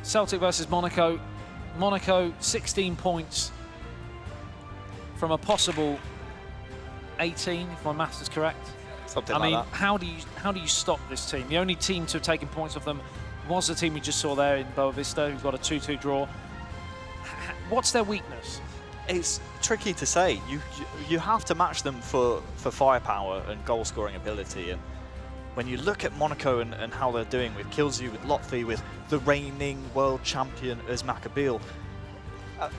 Celtic versus Monaco. Monaco 16 points from a possible 18, if my maths is correct. Something I like mean, that. how do you stop this team? The only team to have taken points off them was the team we just saw there in Boa Vista, who've got a 2-2 draw. What's their weakness? It's tricky to say. You have to match them for firepower and goal-scoring ability. And when you look at Monaco and how they're doing with Kilzu, with Lotfi, with the reigning world champion as Maccabeal,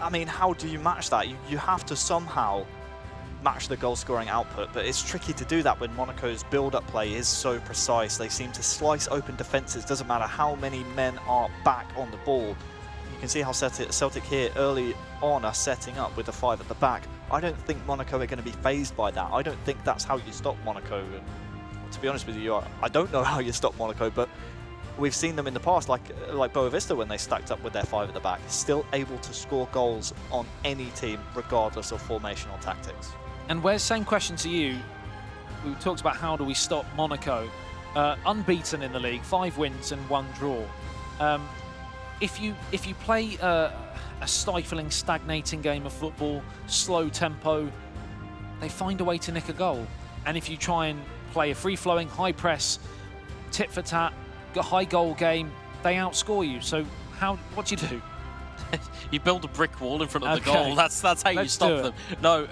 I mean, how do you match that? You have to somehow match the goal-scoring output, but it's tricky to do that when Monaco's build-up play is so precise. They seem to slice open defences. Doesn't matter how many men are back on the ball. You can see how Celtic here early on are setting up with the 5 at the back. I don't think Monaco are going to be phased by that. I don't think that's how you stop Monaco. And to be honest with you, I don't know how you stop Monaco, but we've seen them in the past, like Boa Vista when they stacked up with their 5 at the back, still able to score goals on any team, regardless of formation or tactics. And Wes, same question to you. We talked about how do we stop Monaco. Unbeaten in the league, 5 wins and 1 draw. If you play a stifling, stagnating game of football, slow tempo, they find a way to nick a goal. And if you try and play a free-flowing, high-press, tit-for-tat, high goal game, they outscore you. So what do you do? You build a brick wall in front of the goal. That's how you stop them. No,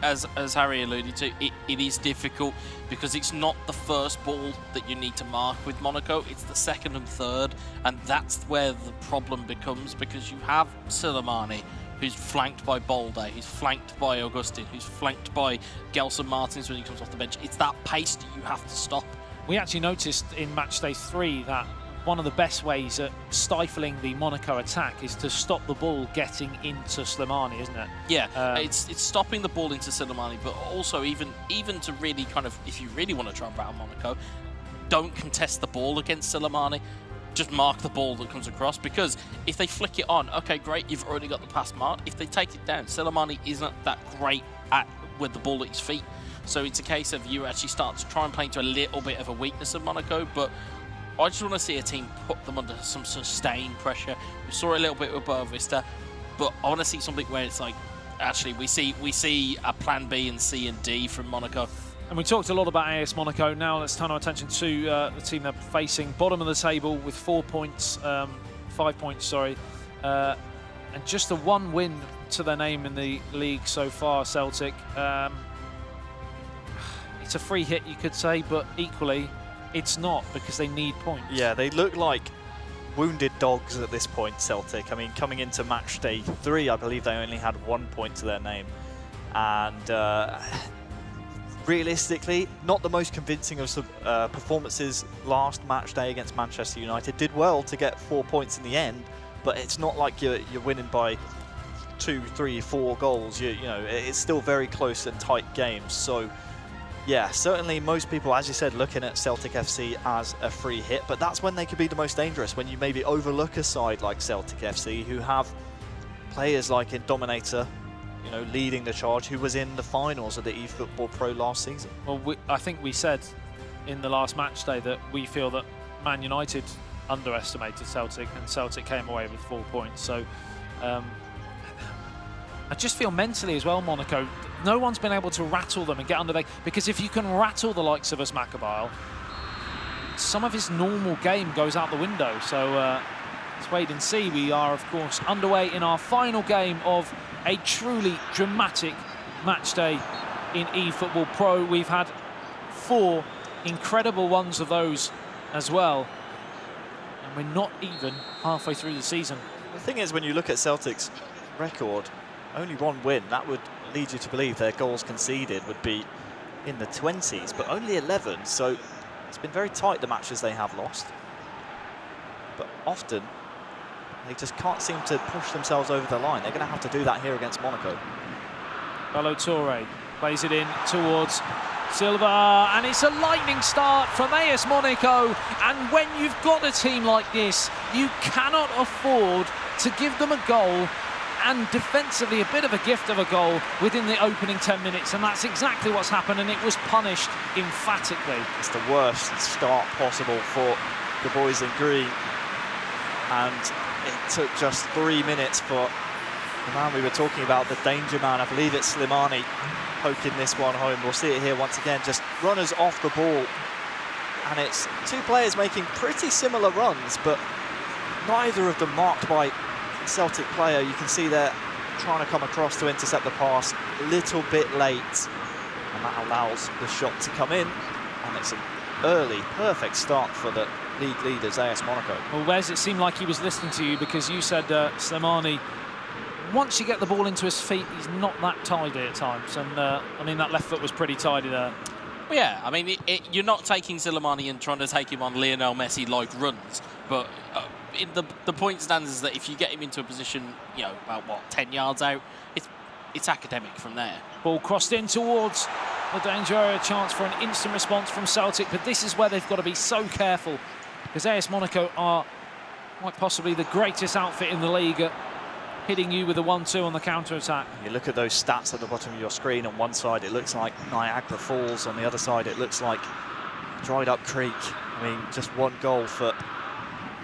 as Harry alluded to, it is difficult because it's not the first ball that you need to mark with Monaco, it's the second and third, and that's where the problem becomes, because you have Silimani, who's flanked by Balde, who's flanked by Augustin, who's flanked by Gelson Martins when he comes off the bench. It's that pace that you have to stop. We actually noticed in match day 3 that one of the best ways at stifling the Monaco attack is to stop the ball getting into Slimani, isn't it? Yeah, it's stopping the ball into Silimani, but also even to really kind of, if you really want to try and battle Monaco, don't contest the ball against Silimani. Just mark the ball that comes across, because if they flick it on, okay, great, you've already got the pass marked. If they take it down, Silimani isn't that great with the ball at his feet. So it's a case of you actually start to try and play into a little bit of a weakness of Monaco, but I just want to see a team put them under some sustained pressure. We saw it a little bit with Boa Vista, but I want to see something where it's like, actually, we see a plan B and C and D from Monaco. And we talked a lot about AS Monaco. Now let's turn our attention to the team they're facing. Bottom of the table with 5 points, and just a 1 win to their name in the league so far, Celtic. It's a free hit, you could say, but equally, it's not, because they need points. Yeah, they look like wounded dogs at this point, Celtic. I mean, coming into match day 3, I believe they only had 1 point to their name. And realistically, not the most convincing of performances last match day against Manchester United. Did well to get 4 points in the end, but it's not like you're winning by 2, 3, 4 goals. You know, it's still very close and tight games. So yeah, certainly most people, as you said, looking at Celtic FC as a free hit, but that's when they could be the most dangerous, when you maybe overlook a side like Celtic FC, who have players like in Dominator, you know, leading the charge, who was in the finals of the eFootball Pro last season. Well, I think we said in the last match day that we feel that Man United underestimated Celtic, and Celtic came away with 4 points. So I just feel mentally as well, Monaco, no one's been able to rattle them and get under there, because if you can rattle the likes of us, Maccabeal, some of his normal game goes out the window. So let's wait and see. We are, of course, underway in our final game of a truly dramatic match day in eFootball Pro. We've had 4 incredible ones of those as well, and we're not even halfway through the season. The thing is, when you look at Celtic's record, only 1 win, that would lead you to believe their goals conceded would be in the 20s, but only 11, so it's been very tight, the matches they have lost. But often, they just can't seem to push themselves over the line. They're going to have to do that here against Monaco. Ballo Touré plays it in towards Silva, and it's a lightning start from AS Monaco. And when you've got a team like this, you cannot afford to give them a goal, and defensively a bit of a gift of a goal within the opening 10 minutes, and that's exactly what's happened, and it was punished emphatically. It's the worst start possible for the boys in green. and it took just 3 minutes for the man we were talking about, the danger man. I believe it's Slimani poking this one home. We'll see it here once again, just runners off the ball. And it's two players making pretty similar runs, but neither of them marked by a Celtic player. You can see they're trying to come across to intercept the pass a little bit late, and that allows the shot to come in, and it's an early, perfect start for the league leaders, AS Monaco. Well, Wes, it seemed like he was listening to you, because you said Slimani, once you get the ball into his feet, he's not that tidy at times, and I mean, that left foot was pretty tidy there. Well, yeah, I mean, you're not taking Slimani and trying to take him on Lionel Messi-like runs, but the point stands is that if you get him into a position, you know, about, what, 10 yards out, it's academic from there. Ball crossed in towards the danger area, chance for an instant response from Celtic, but this is where they've got to be so careful, because AS Monaco are quite possibly the greatest outfit in the league at hitting you with a 1-2 on the counter-attack. You look at those stats at the bottom of your screen. On one side it looks like Niagara Falls, on the other side it looks like Dried Up Creek. I mean, just one goal for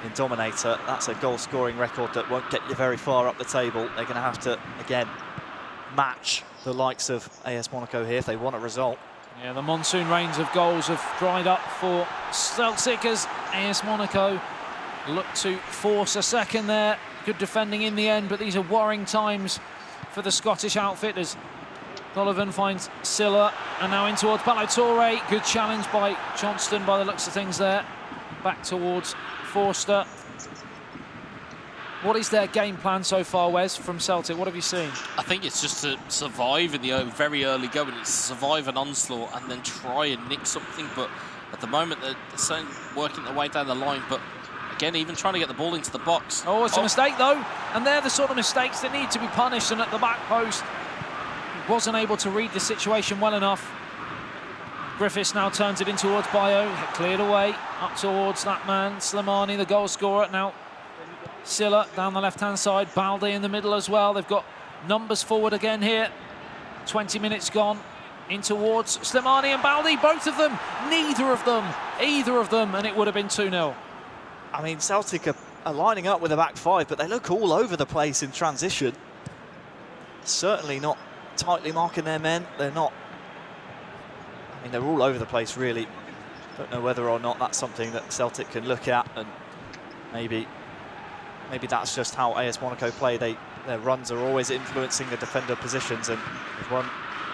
Indominator. That's a goal scoring record that won't get you very far up the table. They're going to have to, again, match the likes of AS Monaco here if they want a result. Yeah, the monsoon rains of goals have dried up for Celtic as AS Monaco look to force a second there. Good defending in the end, but these are worrying times for the Scottish outfit as Golovin finds Silla, and now in towards Ballo-Touré. Good challenge by Johnston by the looks of things there. Back towards Forster. What is their game plan so far, Wes, from Celtic? What have you seen? I think it's just to survive in the very early going. It's survive an onslaught and then try and nick something, but at the moment they're certainly working their way down the line, but again, even trying to get the ball into the box. Oh, it's a mistake, though. And they're the sort of mistakes that need to be punished. And at the back post, he wasn't able to read the situation well enough. Griffiths now turns it in towards Bayo. Cleared away up towards that man, Slimani, the goal scorer. Now, Silla down the left-hand side. Balde in the middle as well. They've got numbers forward again here. 20 minutes gone. In towards Slimani and Balde. Both of them. Neither of them. Either of them. And it would have been 2-0. I mean, Celtic are lining up with a back five, but they look all over the place in transition. Certainly not tightly marking their men. They're not... I mean, they're all over the place, really. Don't know whether or not that's something that Celtic can look at, and maybe that's just how AS Monaco play. Their runs are always influencing the defender positions, and they've won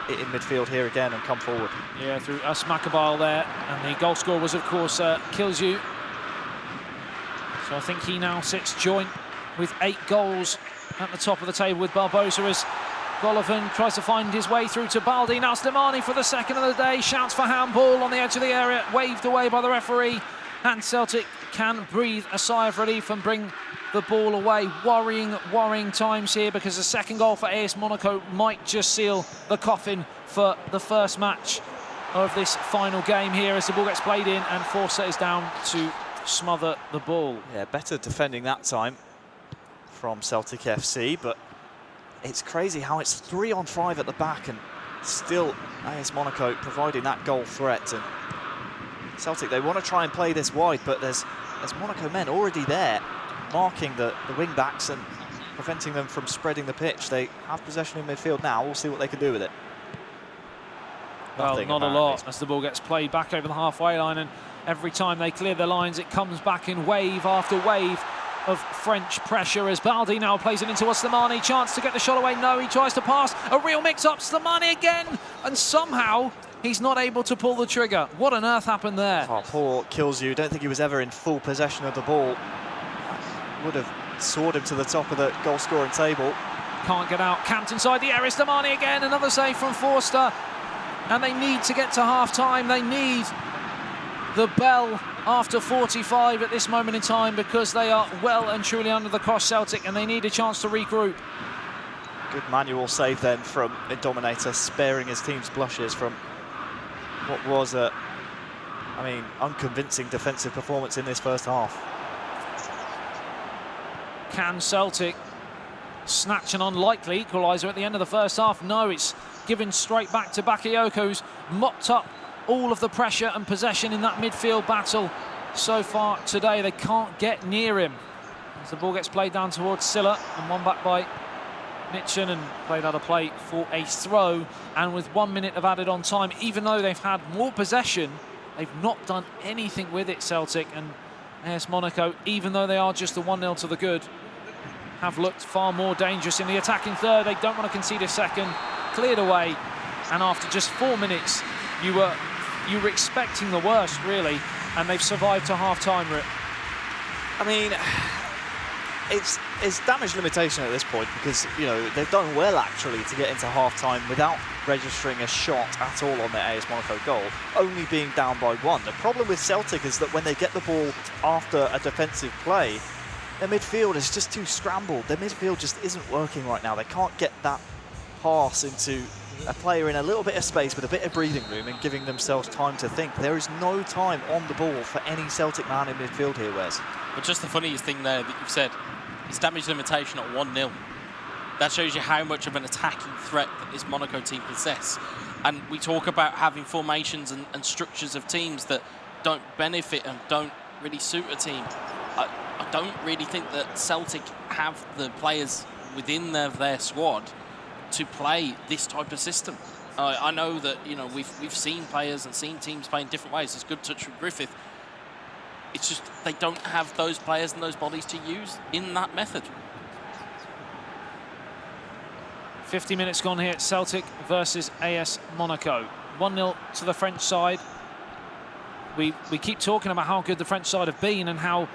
it in midfield here again and come forward. Yeah, through Us Makabile there, and the goal scorer was, of course, Kilzu. So I think he now sits joint with 8 goals at the top of the table with Barbosa as Golovin tries to find his way through to Balde. Now Slimani for the second of the day, shouts for handball on the edge of the area, waved away by the referee, and Celtic can breathe a sigh of relief and bring the ball away. Worrying times here, because the second goal for AS Monaco might just seal the coffin for the first match of this final game here as the ball gets played in and Forster is down to smother the ball. Yeah, better defending that time from Celtic FC, but it's crazy how it's 3-on-5 at the back and still AS Monaco providing that goal threat. And Celtic, they want to try and play this wide, but there's Monaco men already there marking the wing backs and preventing them from spreading the pitch. They have possession in midfield now. We'll see what they can do with it. Well, not a lot as the ball gets played back over the halfway line, and every time they clear the lines, it comes back in wave after wave of French pressure as Balde now plays it into Slimani. Chance to get the shot away. No, he tries to pass. A real mix-up. Slimani again. And somehow he's not able to pull the trigger. What on earth happened there? Oh, poor Kilzu. Don't think he was ever in full possession of the ball. Would have soared him to the top of the goal-scoring table. Can't get out. Camped inside the area. Slimani again. Another save from Forster. And they need to get to half-time. They need the bell after 45 at this moment in time, because they are well and truly under the cosh, Celtic, and they need a chance to regroup. Good manual save then from Indominator, sparing his team's blushes from what was a, unconvincing defensive performance in this first half. Can Celtic snatch an unlikely equaliser at the end of the first half? No, it's given straight back to Bakayoko, who's mopped up all of the pressure and possession in that midfield battle so far today. They can't get near him. As the ball gets played down towards Silla and won back by Mitchen and played out of play for a throw. And with 1 minute of added on time, even though they've had more possession, they've not done anything with it, Celtic. And AS Monaco, even though they are just a 1-0 to the good, have looked far more dangerous in the attacking third. They don't want to concede a second. Cleared away. And after just 4 minutes, you were expecting the worst, really. And they've survived to half-time, Rip. I mean, it's damage limitation at this point because, you know, they've done well actually to get into half-time without registering a shot at all on their AS Monaco goal, only being down by 1. The problem with Celtic is that when they get the ball after a defensive play, their midfield is just too scrambled. Their midfield just isn't working right now. They can't get that pass into a player in a little bit of space with a bit of breathing room and giving themselves time to think. There is no time on the ball for any Celtic man in midfield here, Wes. But just the funniest thing there that you've said is damage limitation at 1-0. That shows you how much of an attacking threat that this Monaco team possess. And we talk about having formations and structures of teams that don't benefit and don't really suit a team. I don't really think that Celtic have the players within their squad to play this type of system. I know that, you know, we've seen players and seen teams play in different ways. It's good touch with Griffith. It's just they don't have those players and those bodies to use in that method. 50 minutes gone here at Celtic versus AS Monaco. 1-0 to the French side. We keep talking about how good the French side have been and how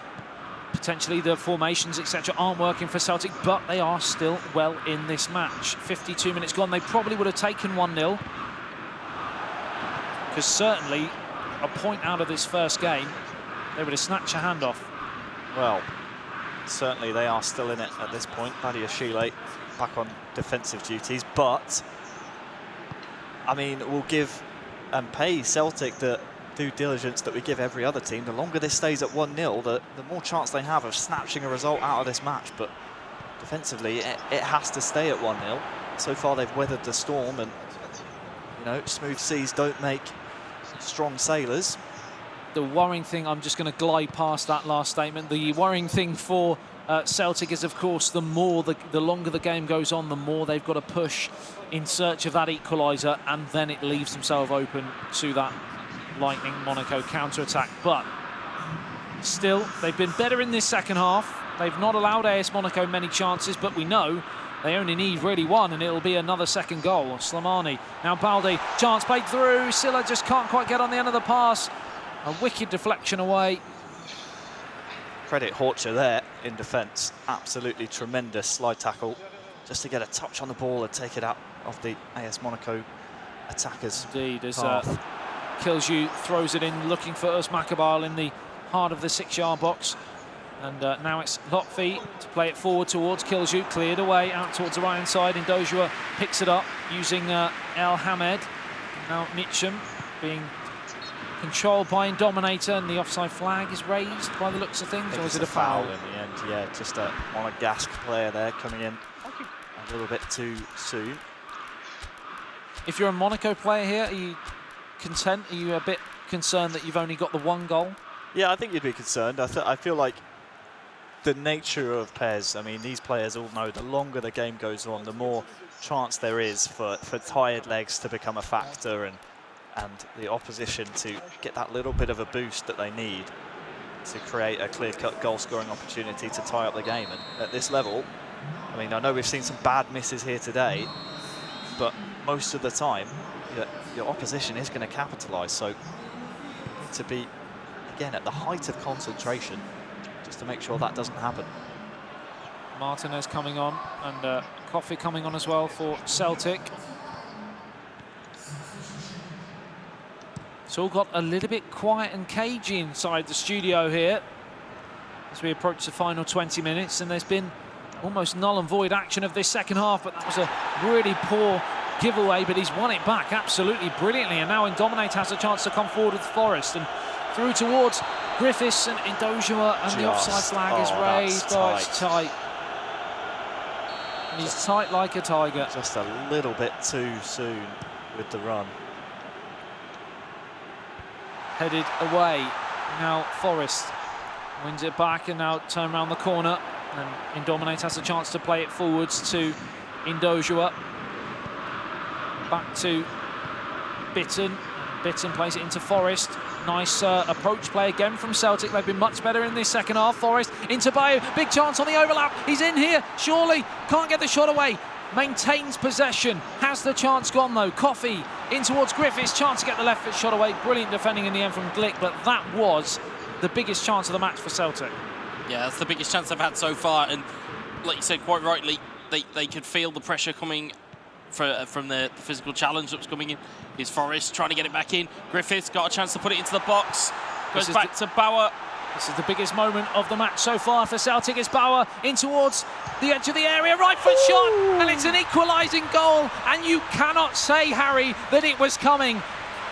potentially the formations, etc., aren't working for Celtic, but they are still well in this match. 52 minutes gone. They probably would have taken 1-0 because certainly a point out of this first game, they would have snatched a hand off. Well, certainly they are still in it at this point. Badiashile back on defensive duties, but I mean, we'll give and pay Celtic the due diligence that we give every other team. The longer this stays at 1-0, the more chance they have of snatching a result out of this match. But defensively, it has to stay at 1-0. So far, they've weathered the storm, and you know, smooth seas don't make strong sailors. The worrying thing, I'm just going to glide past that last statement. The worrying thing for Celtic is, of course, the longer the game goes on, the more they've got to push in search of that equaliser, and then it leaves themselves open to that lightning Monaco counter-attack. But still, they've been better in this second half. They've not allowed AS Monaco many chances, but we know they only need really one, and it'll be another second goal. Slimani, now Baldi, chance played through. Silla just can't quite get on the end of the pass. A wicked deflection away. Credit Horcher there in defence. Absolutely tremendous slide tackle just to get a touch on the ball and take it out of the AS Monaco attackers. Indeed, as Killju throws it in, looking for Usmakabal in the heart of the 6-yard box. And now it's Lotfi to play it forward towards Killju, cleared away out towards the right-hand side. Indojua picks it up using El Hamed. Now Mitchum being controlled by Indominator, and the offside flag is raised by the looks of things, or is it a foul? In the end, yeah, just a Monegasque player there coming in a little bit too soon. If you're a Monaco player here, are you content? Are you a bit concerned that you've only got the one goal? Yeah, I think you'd be concerned. I feel like the nature of PES, I mean, these players all know the longer the game goes on, the more chance there is for tired legs to become a factor, and the opposition to get that little bit of a boost that they need to create a clear-cut goal-scoring opportunity to tie up the game. And at this level, I mean, I know we've seen some bad misses here today, but most of the time, your opposition is going to capitalise. So to be, again, at the height of concentration, just to make sure that doesn't happen. Martinez coming on, and Coffey coming on as well for Celtic. It's all got a little bit quiet and cagey inside the studio here as we approach the final 20 minutes, and there's been almost null and void action of this second half, but that was a really poor giveaway, but he's won it back absolutely brilliantly, and now Indominator has a chance to come forward with Forrest and through towards Griffiths, and Indojua, and the offside flag is raised. Oh, it's tight. And he's tight like a tiger. Just a little bit too soon with the run. Headed away. Now Forrest wins it back, and now turn around the corner. And Indominate has a chance to play it forwards to Indojua. Back to Bitton. Bitton plays it into Forrest. Nice approach play again from Celtic. They've been much better in this second half. Forrest into Bayo. Big chance on the overlap. He's in here. Surely can't get the shot away. Maintains possession. Has the chance gone though? Coffey in towards Griffiths. Chance to get the left foot shot away. Brilliant defending in the end from Glick, but that was the biggest chance of the match for Celtic. Yeah, that's the biggest chance they've had so far. And like you said quite rightly, they could feel the pressure coming from the physical challenge that was coming in. Here's Forrest trying to get it back in. Griffiths got a chance to put it into the box. Goes back to Bauer. This is the biggest moment of the match so far for Celtic. It's Bauer in towards the edge of the area. Right foot shot, and it's an equalising goal. And you cannot say, Harry, that it was coming.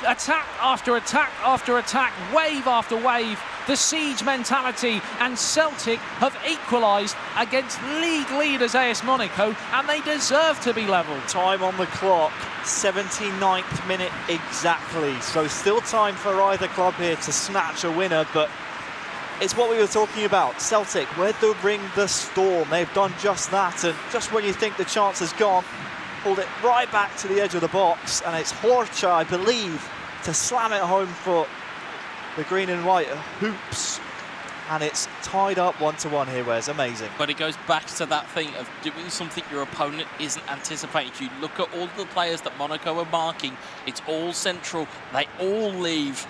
Attack after attack after attack, wave after wave. The siege mentality, and Celtic have equalised against league leaders AS Monaco, and they deserve to be levelled. Time on the clock, 79th minute exactly. So still time for either club here to snatch a winner, but it's what we were talking about. Celtic, weathering the storm. They've done just that, and just when you think the chance has gone, pulled it right back to the edge of the box, and it's Horcha, I believe, to slam it home for the green and white hoops, and it's tied up 1-1 here, Wes. Amazing. But it goes back to that thing of doing something your opponent isn't anticipating. You look at all the players that Monaco are marking, it's all central. They all leave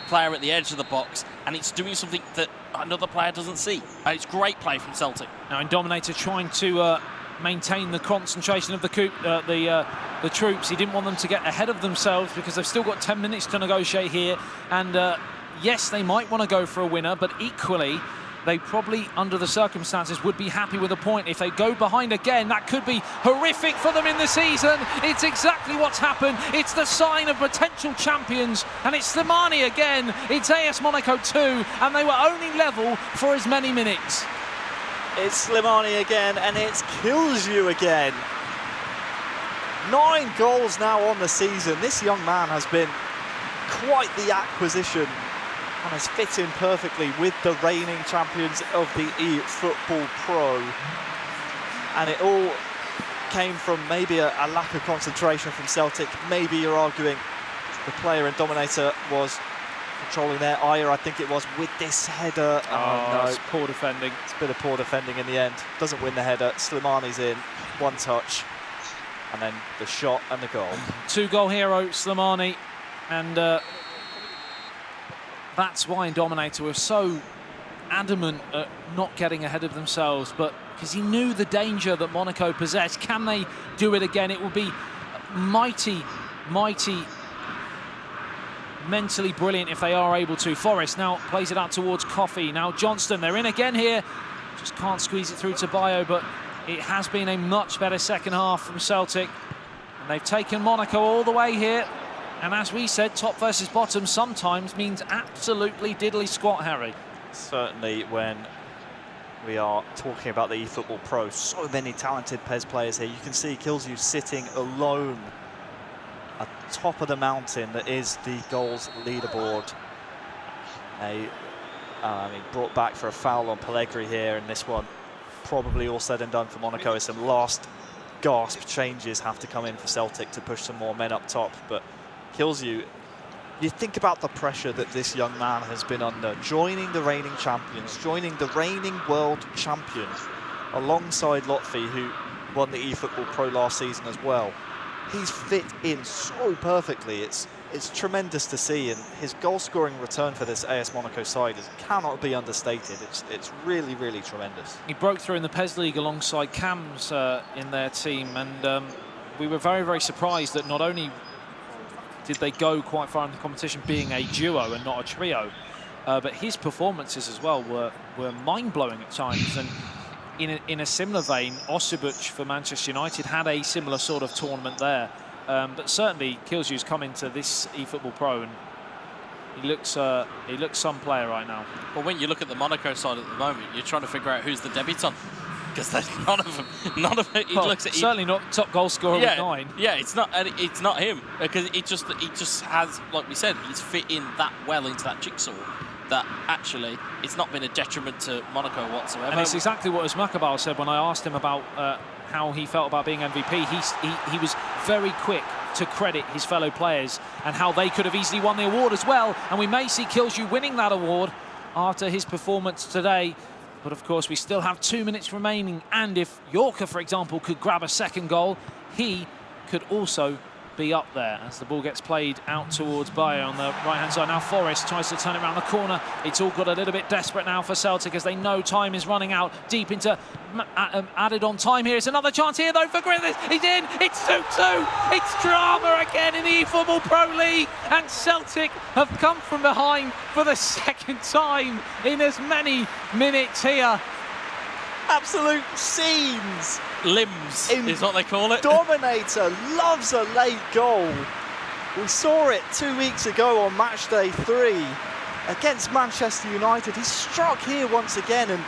player at the edge of the box, and it's doing something that another player doesn't see. And it's great play from Celtic. Now, Indominator trying to maintain the concentration of the troops. He didn't want them to get ahead of themselves because they've still got 10 minutes to negotiate here. And yes, they might want to go for a winner, but equally, they probably, under the circumstances, would be happy with a point. If they go behind again, that could be horrific for them in the season. It's exactly what's happened. It's the sign of potential champions, and it's Slimani again. It's AS Monaco 2, and they were only level for as many minutes. It's Slimani again, and it kills you again. 9 goals now on the season. This young man has been quite the acquisition and has fit in perfectly with the reigning champions of the eFootball Pro. And it all came from maybe a lack of concentration from Celtic. Maybe you're arguing the player and Dominator was controlling their ire, I think it was, with this header. Oh no, it's poor defending. It's a bit of poor defending in the end. Doesn't win the header. Slimani's in, one touch, and then the shot and the goal. 2-goal hero, Slimani, and that's why Indominator was so adamant at not getting ahead of themselves, but because he knew the danger that Monaco possessed. Can they do it again? It will be mighty, mentally brilliant if they are able to. Forrest now plays it out towards Coffey. Now Johnston, they're in again here. Just can't squeeze it through to Bayo, but it has been a much better second half from Celtic. And they've taken Monaco all the way here. And as we said, top versus bottom sometimes means absolutely diddly squat, Harry. Certainly when we are talking about the eFootball Pro, so many talented PES players here. You can see Kilzu sitting alone at the top of the mountain that is the goals leaderboard. They brought back for a foul on Pellegrini here, and this one probably all said and done for Monaco. As some last gasp changes have to come in for Celtic to push some more men up top, but Kilzu, you think about the pressure that this young man has been under, joining the reigning champions, joining the reigning world champion, alongside Lotfi, who won the eFootball Pro last season as well. He's fit in so perfectly. It's tremendous to see, and his goal-scoring return for this AS Monaco side cannot be understated. It's really, really tremendous. He broke through in the PES League alongside Cams in their team, and we were very, very surprised that not only did they go quite far in the competition being a duo and not a trio, but his performances as well were mind-blowing at times. And in a similar vein, Osibuc for Manchester United had a similar sort of tournament there. But certainly Kilzu's come into this eFootball Pro, and he looks some player right now. Well, when you look at the Monaco side at the moment, you're trying to figure out who's the debutant, because there's none of them. Well, looks at certainly not top goal scorer with 9. Yeah, it's not him, because he just has, like we said, he's fit in that well into that jigsaw. that actually it's not been a detriment to Monaco whatsoever. And it's exactly what Asmakabal said when I asked him about how he felt about being MVP. He was very quick to credit his fellow players and how they could have easily won the award as well. And we may see Kilsue winning that award after his performance today. But of course, we still have 2 minutes remaining. And if Yorker, for example, could grab a second goal, he could also be up there as the ball gets played out towards Bayer on the right-hand side. Now Forrest tries to turn it around the corner. It's all got a little bit desperate now for Celtic as they know time is running out deep into added on time here. It's another chance here though for Griffiths. He's in. It's 2-2. It's drama again in the eFootball Pro League, and Celtic have come from behind for the second time in as many minutes here. Absolute scenes. Limbs is what they call it. Dominator loves a late goal. We saw it 2 weeks ago on match day 3 against Manchester United. He struck here once again, and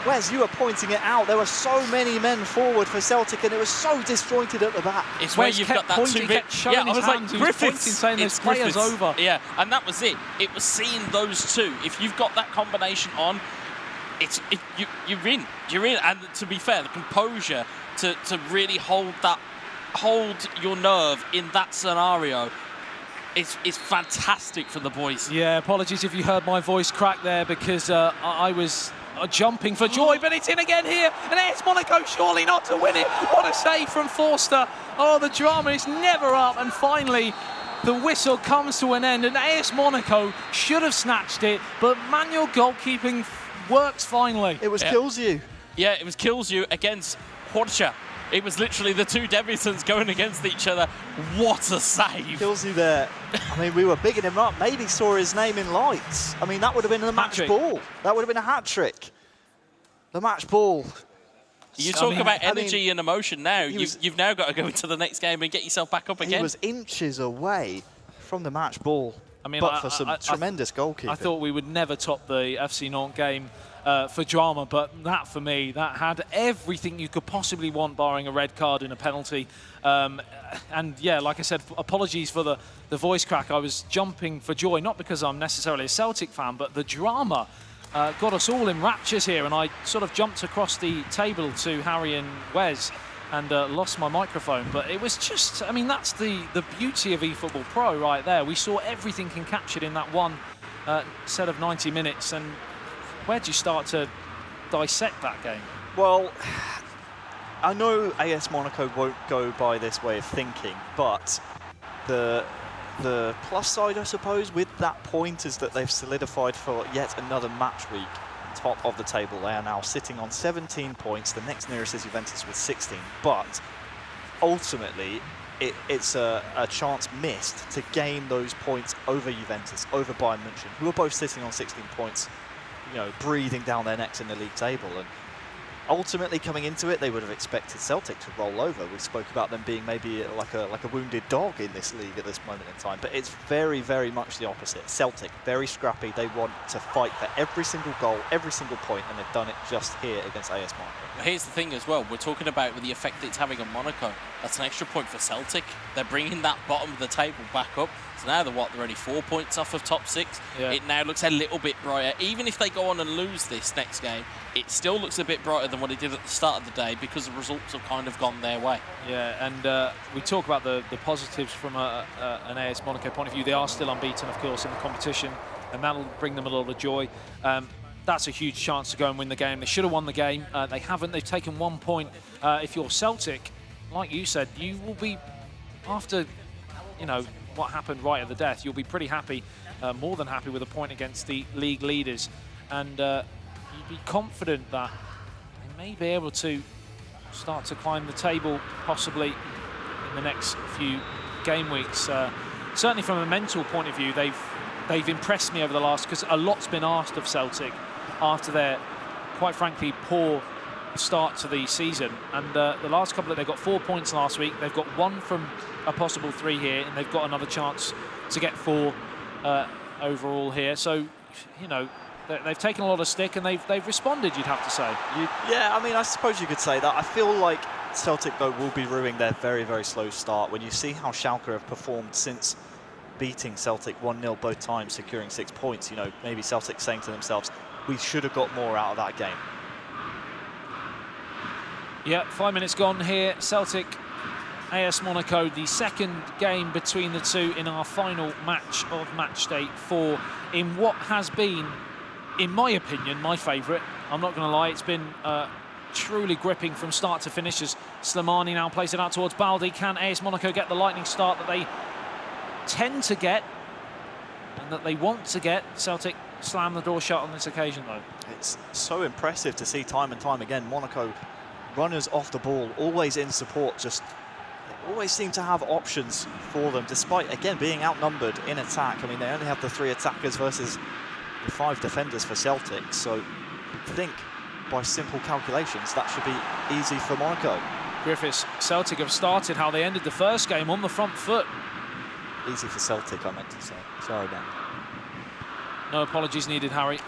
Wes, you were pointing it out. There were so many men forward for Celtic, and it was so disjointed at the back. It's where you've got that two bit. Yeah, I was like, Griffiths saying this player's over. Yeah, and that was it. It was seeing those two. If you've got that combination on, you're in. You're in. And to be fair, the composure to really hold your nerve in that scenario is fantastic for the boys. Yeah, apologies if you heard my voice crack there because I was jumping for joy, but it's in again here, and AS Monaco surely not to win it. What a save from Forster. Oh, the drama is never up, and finally the whistle comes to an end, and AS Monaco should have snatched it, but manual goalkeeping works finally. It was Kilsue. Yeah, it was Kilsue against Horcha. It was literally the two Devisons going against each other. What a save. Kilsue there. I mean, we were bigging him up. Maybe saw his name in lights. I mean, that would have been the match ball. That would have been a hat-trick. The match ball. You talk about energy and emotion now. You've now got to go into the next game and get yourself back up again. He was inches away from the match ball. I mean, but for some tremendous goalkeeping. I thought we would never top the FC Nantes game for drama, but that, for me, that had everything you could possibly want, barring a red card and a penalty. And yeah, like I said, apologies for the voice crack. I was jumping for joy, not because I'm necessarily a Celtic fan, but the drama got us all in raptures here, and I sort of jumped across the table to Harry and Wes and lost my microphone. But it was just, I mean, that's the beauty of eFootball Pro right there. We saw everything captured in that one set of 90 minutes. And where do you start to dissect that game? Well, I know AS Monaco won't go by this way of thinking, but the plus side, I suppose, with that point is that they've solidified for yet another match week top of the table. They are now sitting on 17 points. The next nearest is Juventus with 16. But ultimately, it's a chance missed to gain those points over Juventus, over Bayern München, who are both sitting on 16 points, you know, breathing down their necks in the league table. And ultimately, coming into it, they would have expected Celtic to roll over. We spoke about them being maybe like a wounded dog in this league at this moment in time, but it's very, very much the opposite. Celtic, very scrappy. They want to fight for every single goal, every single point, and they've done it just here against AS Monaco. Here's the thing as well. We're talking about the effect it's having on Monaco. That's an extra point for Celtic. They're bringing that bottom of the table back up. So now they're only 4 points off of top 6. Yeah. It now looks a little bit brighter. Even if they go on and lose this next game, it still looks a bit brighter than what it did at the start of the day because the results have kind of gone their way. Yeah, and we talk about the positives from an AS Monaco point of view. They are still unbeaten, of course, in the competition, and that'll bring them a lot of joy. That's a huge chance to go and win the game. They should have won the game. They haven't. They've taken 1 point. If you're Celtic, like you said, you will be, after, you know, what happened right at the death, you'll be pretty happy, more than happy with a point against the league leaders. And you'd be confident that they may be able to start to climb the table, possibly in the next few game weeks. Certainly from a mental point of view, they've impressed me over the last, because a lot's been asked of Celtic after their, quite frankly, poor start to the season. And the last couple, they got 4 points last week. They've got 1 from a possible 3 here, and they've got another chance to get 4 overall here. So, you know, they've taken a lot of stick, and they've responded, you'd have to say. Yeah, I mean, I suppose you could say that. I feel like Celtic, though, will be ruining their very, very slow start. When you see how Schalke have performed since beating Celtic 1-0 both times, securing 6 points. You know, maybe Celtic saying to themselves, we should have got more out of that game. Yeah, 5 minutes gone here. Celtic, AS Monaco, the second game between the two in our final match of match day 4 in what has been, in my opinion, my favourite. I'm not going to lie, it's been truly gripping from start to finish as Slimani now plays it out towards Baldi. Can AS Monaco get the lightning start that they tend to get and that they want to get? Celtic slam the door shut on this occasion, though. It's so impressive to see time and time again. Monaco runners off the ball, always in support, just they always seem to have options for them, despite, again, being outnumbered in attack. I mean, they only have the 3 attackers versus the 5 defenders for Celtic, so you'd think by simple calculations that should be easy for Monaco. Griffiths, Celtic have started how they ended the first game, on the front foot. Easy for Celtic, I meant to say. Sorry, Dan. No apologies needed, Harry.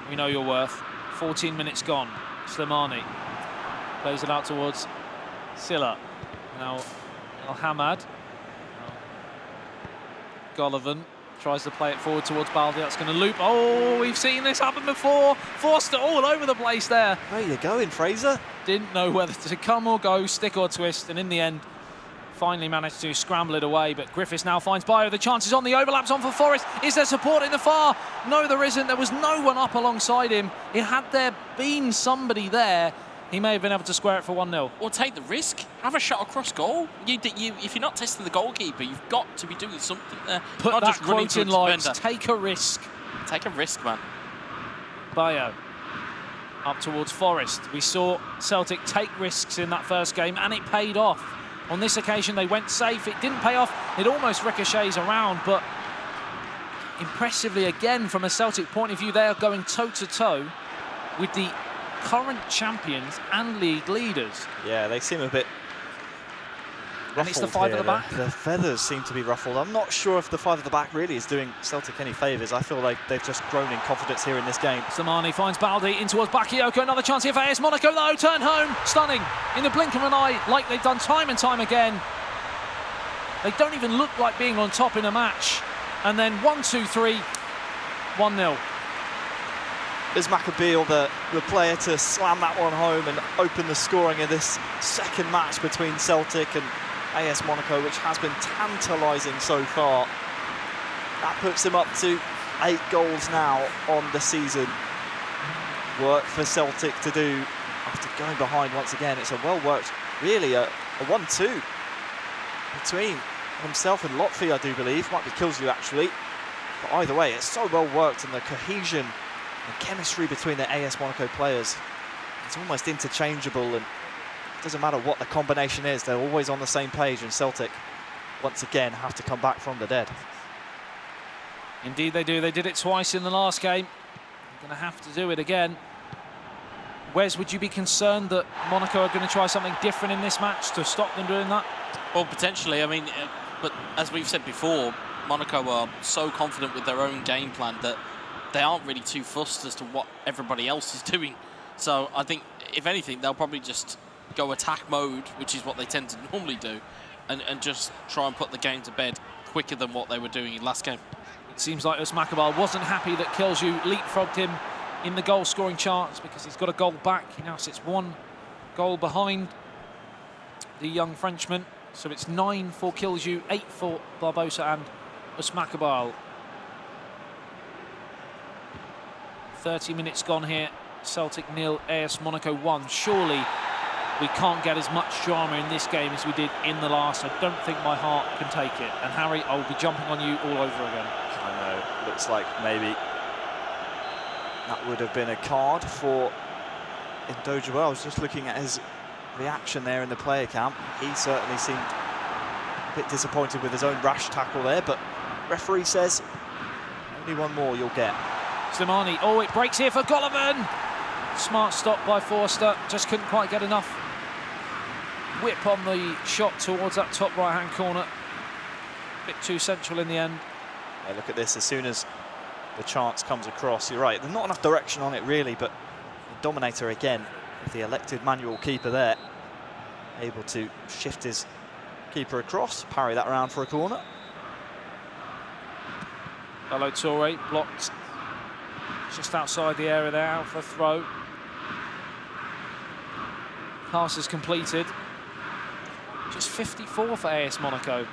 We know your worth. 14 minutes gone. Slimani plays it out towards Silla. Now El Hamad. Golovin tries to play it forward towards Baldi. That's going to loop. Oh, we've seen this happen before. Forster all over the place there. Where are you going, Fraser? Didn't know whether to come or go, stick or twist, and in the end, finally managed to scramble it away. But Griffiths now finds Bayo. The chance is on. The overlap's on for Forrest. Is there support in the far? No, there isn't. There was no one up alongside him. Had there been somebody there, he may have been able to square it for 1-0. Or take the risk. Have a shot across goal. If you're not testing the goalkeeper, you've got to be doing something there. Put not that just running quote in to a lights. defender. Take a risk. Take a risk, man. Bayo up towards Forrest. We saw Celtic take risks in that first game, and it paid off. On this occasion, they went safe. It didn't pay off. It almost ricochets around, but impressively, again, from a Celtic point of view, they are going toe-to-toe with the current champions and league leaders. Yeah, they seem a bit ruffled. And it's the 5 at the back. The feathers seem to be ruffled. I'm not sure if the 5 at the back really is doing Celtic any favours. I feel like they've just grown in confidence here in this game. Slimani finds Baldi in towards Bakayoko. Another chance here for AS Monaco, though. Turn home. Stunning. In the blink of an eye, like they've done time and time again. They don't even look like being on top in a match. And then 1-2-3, 1-0. Is Maccabeal the player to slam that one home and open the scoring of this second match between Celtic and AS Monaco, which has been tantalising so far. That puts him up to 8 goals now on the season. Work for Celtic to do after going behind once again. It's a well-worked, really a 1-2 between himself and Lotfi, I do believe. Might be Kilsey, actually. But either way, it's so well-worked, and the cohesion and chemistry between the AS Monaco players, it's almost interchangeable, and it doesn't matter what the combination is, they're always on the same page, and Celtic, once again, have to come back from the dead. Indeed they do. They did it twice in the last game. They're going to have to do it again. Wes, would you be concerned that Monaco are going to try something different in this match to stop them doing that? Well, potentially. I mean, but as we've said before, Monaco are so confident with their own game plan that they aren't really too fussed as to what everybody else is doing. So I think, if anything, they'll probably just go attack mode, which is what they tend to normally do, and just try and put the game to bed quicker than what they were doing in last game. It seems like Usmakabal wasn't happy that Kilju leapfrogged him in the goal-scoring chance because he's got a goal back. He now sits 1 goal behind the young Frenchman. So it's 9 for Kilju, 8 for Barbosa and Usmakabal. 30 minutes gone here. Celtic 0, AS Monaco 1. Surely we can't get as much drama in this game as we did in the last. I don't think my heart can take it. And Harry, I will be jumping on you all over again. I know, looks like maybe that would have been a card for Ndojo. I was just looking at his reaction there in the player camp. He certainly seemed a bit disappointed with his own rash tackle there, but referee says only 1 more you'll get. Slimani, oh, it breaks here for Golovin. Smart stop by Forster, just couldn't quite get enough whip on the shot towards that top right-hand corner. Bit too central in the end. Yeah, look at this, as soon as the chance comes across, you're right, there's not enough direction on it really, but the Dominator again, with the elected manual keeper there, able to shift his keeper across, parry that around for a corner. Ballo-Touré blocked just outside the area there, out for a throw. Pass is completed. Just 54 for AS Monaco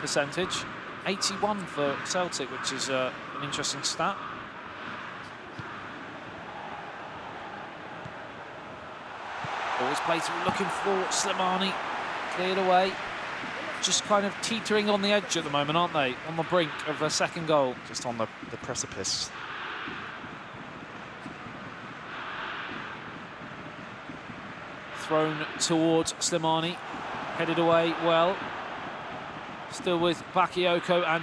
percentage. 81 for Celtic, which is an interesting stat. Always play through, looking for Slimani. Cleared away. Just kind of teetering on the edge at the moment, aren't they? On the brink of a second goal. Just on the precipice. Thrown towards Slimani. Headed away well. Still with Bakayoko and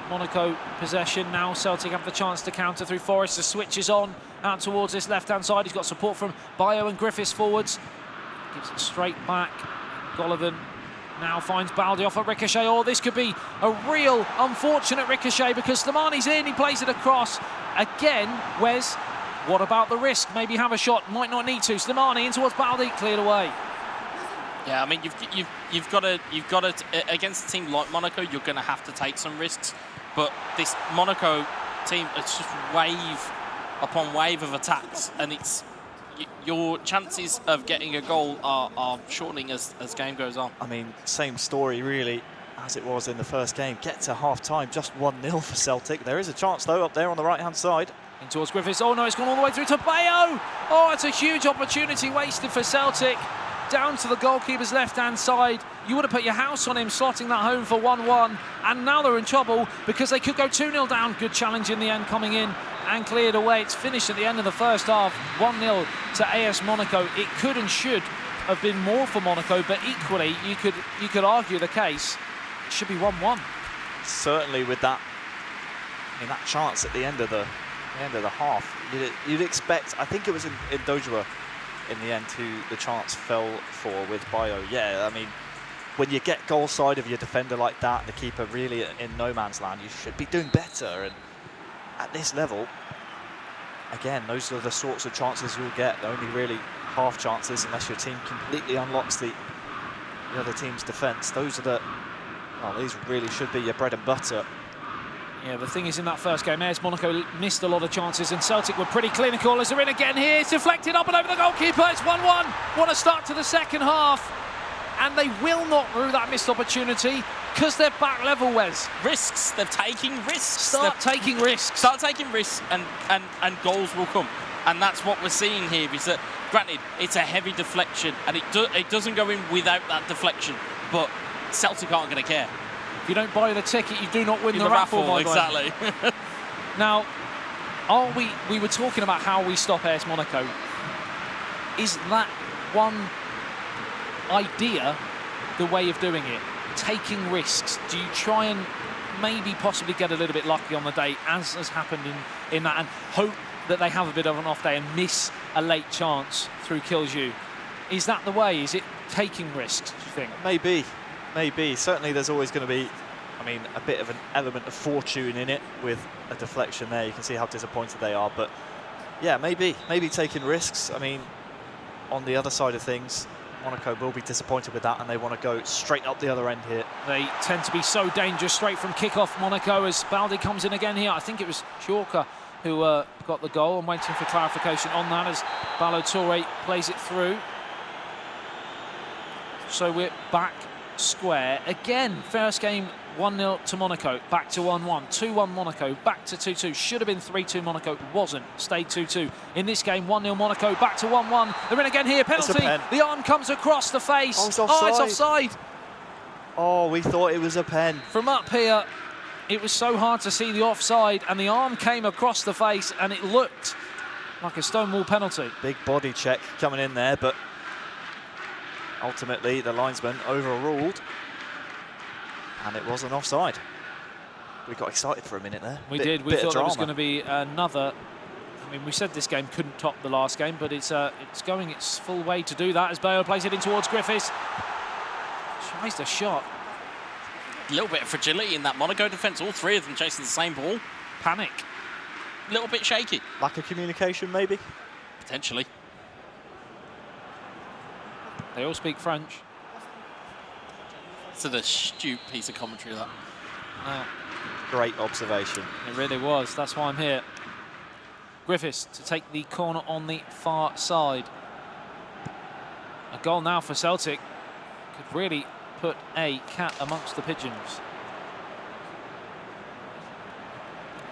Monaco possession. Now Celtic have the chance to counter through Forrest. The switch is on out towards this left-hand side. He's got support from Bayo and Griffiths forwards. Gives it straight back. Golovin now finds Baldi off a ricochet. Oh, this could be a real unfortunate ricochet because Slimani's in. He plays it across. Again, Wes, what about the risk? Maybe have a shot. Might not need to. Slimani in towards Baldi. Cleared away. Yeah, I mean, you've got to against a team like Monaco, you're going to have to take some risks. But this Monaco team, it's just wave upon wave of attacks, and it's your chances of getting a goal are shortening as game goes on. I mean, same story really as it was in the first game. Get to half-time, just 1-0 for Celtic. There is a chance though up there on the right-hand side. In towards Griffiths. Oh no, it's gone all the way through to Bayo. Oh, it's a huge opportunity wasted for Celtic. Down to the goalkeeper's left-hand side. You would have put your house on him, slotting that home for 1-1. And now they're in trouble because they could go 2-0 down. Good challenge in the end coming in and cleared away. It's finished at the end of the first half. 1-0 to AS Monaco. It could and should have been more for Monaco, but equally, you could argue the case. It should be 1-1. Certainly with that, I mean, that chance at the end of the half, you'd expect. I think it was in Dojua in the end who the chance fell for with Bayo. Yeah, I mean, when you get goal side of your defender like that, the keeper really in no man's land, you should be doing better. And at this level, again, those are the sorts of chances you'll get. They're only really half chances unless your team completely unlocks the other team's defence. Those are the, well, these really should be your bread and butter. Yeah, the thing is, in that first game, AS Monaco missed a lot of chances and Celtic were pretty clinical as they're in again here. It's deflected up and over the goalkeeper. It's 1-1. What a start to the second half. And they will not rue that missed opportunity because they're back level, Wes. Risks. They're taking risks. Start taking risks. Start taking risks and goals will come. And that's what we're seeing here is that, granted, it's a heavy deflection and it doesn't go in without that deflection, but Celtic aren't going to care. If you don't buy the ticket, you do not win the raffle, my exactly. Now, we were talking about how we stop AS Monaco. Is that one idea the way of doing it? Taking risks? Do you try and maybe possibly get a little bit lucky on the day, as has happened in that, and hope that they have a bit of an off day and miss a late chance through Kilju? Is that the way? Is it taking risks, do you think? Maybe. Certainly there's always going to be, I mean, a bit of an element of fortune in it with a deflection there. You can see how disappointed they are, but yeah, maybe taking risks. I mean, on the other side of things, Monaco will be disappointed with that and they want to go straight up the other end here. They tend to be so dangerous straight from kick-off, Monaco, as Baldi comes in again here. I think it was Chalker who got the goal. I'm waiting for clarification on that as Ballo-Touré plays it through. So we're back square again. First game 1-0 to Monaco, back to 1-1, 2-1 Monaco, back to 2-2. Should have been 3-2 Monaco, wasn't, stayed 2-2. In this game, 1-0 Monaco, back to 1-1. They're in again here, penalty. The arm comes across the face. Oh, it's offside. It's offside. Oh, we thought it was a pen. From up here, it was so hard to see the offside, and the arm came across the face, and it looked like a Stonewall penalty. Big body check coming in there, but ultimately, the linesman overruled, and it wasn't offside. We got excited for a minute there. We did. We thought there was going to be another. I mean, we said this game couldn't top the last game, but it's going its full way to do that as Bayo plays it in towards Griffiths. Tries the shot. A little bit of fragility in that Monaco defence. All three of them chasing the same ball. Panic. A little bit shaky. Lack of communication, maybe? Potentially. They all speak French. It's an astute piece of commentary, that. Great observation. It really was. That's why I'm here. Griffiths to take the corner on the far side. A goal now for Celtic could really put a cat amongst the pigeons.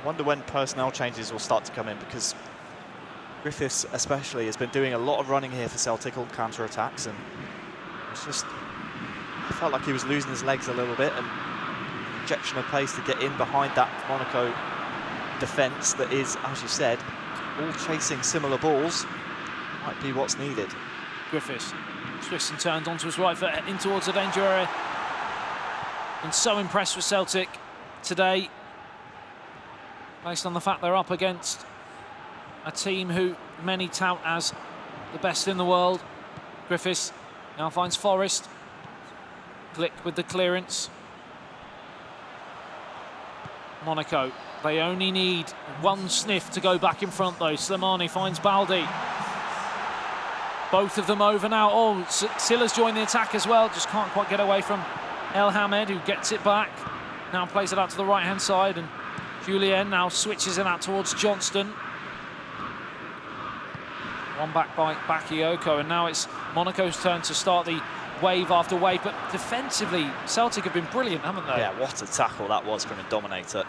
I wonder when personnel changes will start to come in, because Griffiths especially has been doing a lot of running here for Celtic on counter-attacks, and it's just, I felt like he was losing his legs a little bit, and injection of pace to get in behind that Monaco defence that is, as you said, all chasing similar balls, might be what's needed. Griffiths twists and turns onto his right foot in towards the danger area. And so impressed with Celtic today, based on the fact they're up against a team who many tout as the best in the world. Griffiths now finds Forrest. Glick with the clearance. Monaco, they only need one sniff to go back in front though. Slimani finds Baldi. Both of them over now. Oh, Silla's joined the attack as well. Just can't quite get away from El Hamed, who gets it back. Now plays it out to the right-hand side, and Julien now switches it out towards Johnston. One back by Bakayoko, and now it's Monaco's turn to start the wave after wave. But defensively, Celtic have been brilliant, haven't they? Yeah, what a tackle that was from a dominator.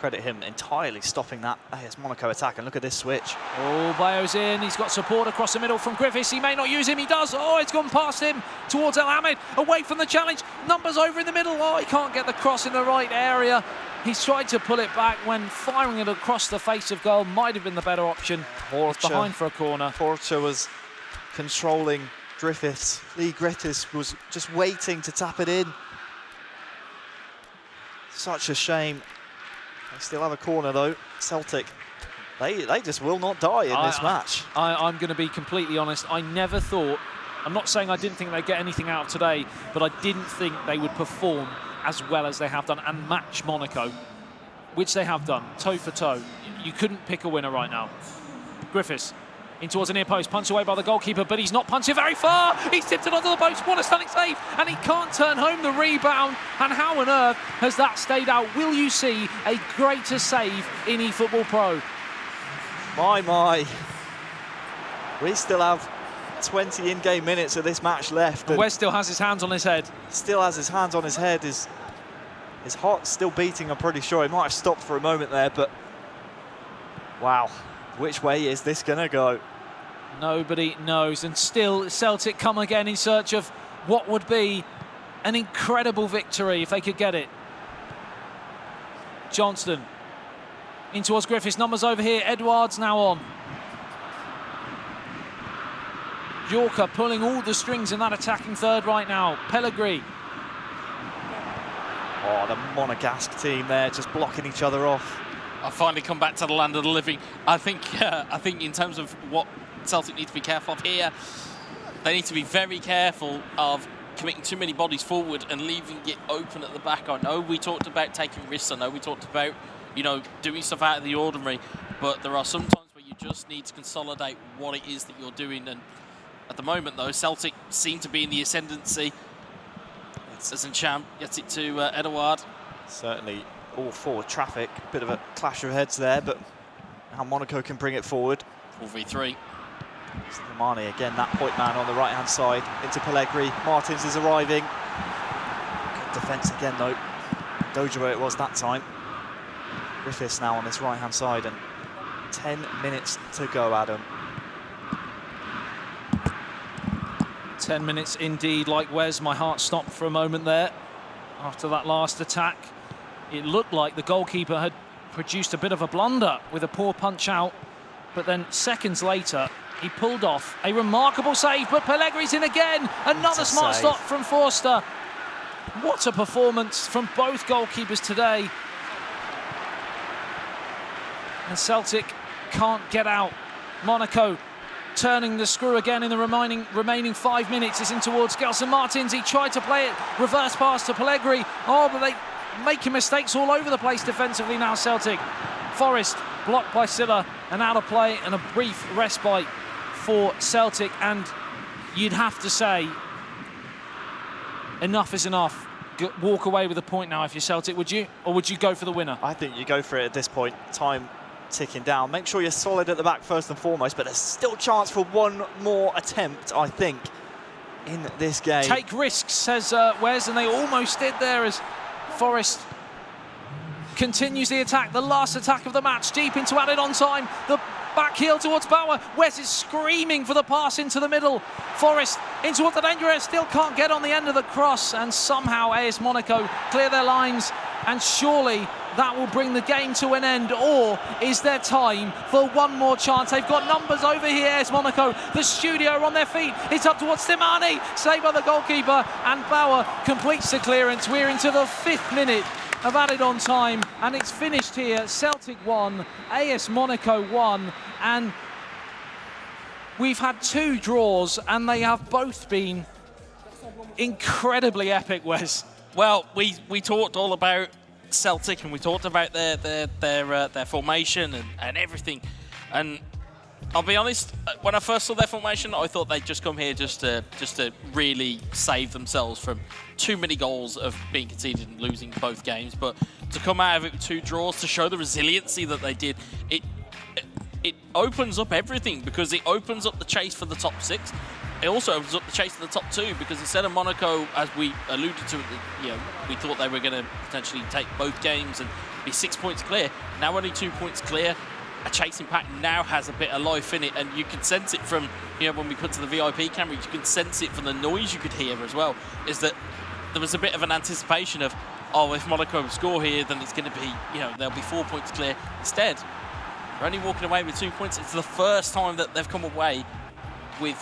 Credit him entirely stopping that AS Monaco attack, and look at this switch. Oh, Bayo's in, he's got support across the middle from Griffiths. He may not use him, he does. Oh, it's gone past him towards El Hamed, away from the challenge. Numbers over in the middle. Oh, he can't get the cross in the right area. He's tried to pull it back when firing it across the face of goal might have been the better option. It's behind for a corner. Porter was controlling Griffiths. Lee Griffiths was just waiting to tap it in. Such a shame. They still have a corner though. Celtic, they just will not die in this match. I'm going to be completely honest. I never thought, I'm not saying I didn't think they'd get anything out of today, but I didn't think they would perform as well as they have done and match Monaco, which they have done, toe for toe. You couldn't pick a winner right now. Griffiths in towards the near post, punched away by the goalkeeper, but he's not punching very far. He's tipped it onto the post. What a stunning save, and he can't turn home the rebound. And how on earth has that stayed out? Will you see a greater save in eFootball Pro? My. We still have 20 in-game minutes of this match left. And Wes still has his hands on his head. Still has his hands on his head. His heart's still beating, I'm pretty sure. He might have stopped for a moment there, but wow. Which way is this going to go? Nobody knows, and still Celtic come again in search of what would be an incredible victory if they could get it. Johnston in towards Griffiths, numbers over here, Edouard's now on. Yorker pulling all the strings in that attacking third right now. Pellegrini. Oh, the Monegasque team there just blocking each other off. I finally come back to the land of the living. I think in terms of what Celtic need to be careful of here, they need to be very careful of committing too many bodies forward and leaving it open at the back. I know we talked about taking risks. I know we talked about, you know, doing stuff out of the ordinary, but there are some times where you just need to consolidate what it is that you're doing. And at the moment, though, Celtic seem to be in the ascendancy. As Encham gets it to Edouard. Certainly all forward traffic. Bit of a clash of heads there, but how Monaco can bring it forward. 4v3. Slimani again, that point man on the right-hand side into Pellegrini. Martins is arriving. Good defence again though. Dojo it was that time. Griffiths now on this right-hand side, and 10 minutes to go, Adam. 10 minutes indeed, like Wes. My heart stopped for a moment there after that last attack. It looked like the goalkeeper had produced a bit of a blunder with a poor punch out, but then seconds later he pulled off a remarkable save. But Pellegrini's in again. Another smart stop from Forster. What a performance from both goalkeepers today. And Celtic can't get out. Monaco turning the screw again in the remaining 5 minutes. Is in towards Gelson Martins. He tried to play it, reverse pass to Pellegrini. Oh, but they making mistakes all over the place defensively now, Celtic. Forrest blocked by Silla, and out of play, and a brief respite for Celtic. And you'd have to say enough is enough walk away with a point now if you're Celtic, would you? Or would you go for the winner? I think you go for it at this point. Time ticking down. Make sure you're solid at the back first and foremost, but there's still chance for one more attempt, I think, in this game. Take risks, says Wes, and they almost did there as Forest continues the attack. The last attack of the match, deep into added on time. The back heel towards Bauer. Wes is screaming for the pass into the middle. Forest in towards the danger area, still can't get on the end of the cross, and somehow AS Monaco clear their lines, and surely that will bring the game to an end. Or is there time for one more chance? They've got numbers over here, AS Monaco. The studio are on their feet. It's up towards Slimani, saved by the goalkeeper, and Bauer completes the clearance. We're into the 5th minute of added on time, and it's finished here. Celtic 1, AS Monaco 1, and we've had 2 draws, and they have both been incredibly epic, Wes. Well, we talked all about Celtic, and we talked about their formation and everything. And I'll be honest, when I first saw their formation, I thought they'd just come here just to really save themselves from too many goals of being conceded and losing both games. But to come out of it with 2 draws, to show the resiliency that they did, it opens up everything, because it opens up the chase for the top 6. It also opens up the chase to the top 2, because instead of Monaco, as we alluded to, we thought they were going to potentially take both games and be 6 points clear. Now only 2 points clear. A chasing pack now has a bit of life in it, and you can sense it from, when we cut to the VIP camera, you can sense it from the noise you could hear as well, is that there was a bit of an anticipation of, oh, if Monaco score here, then it's going to be, they'll be 4 points clear. Instead, they're only walking away with 2 points. It's the first time that they've come away with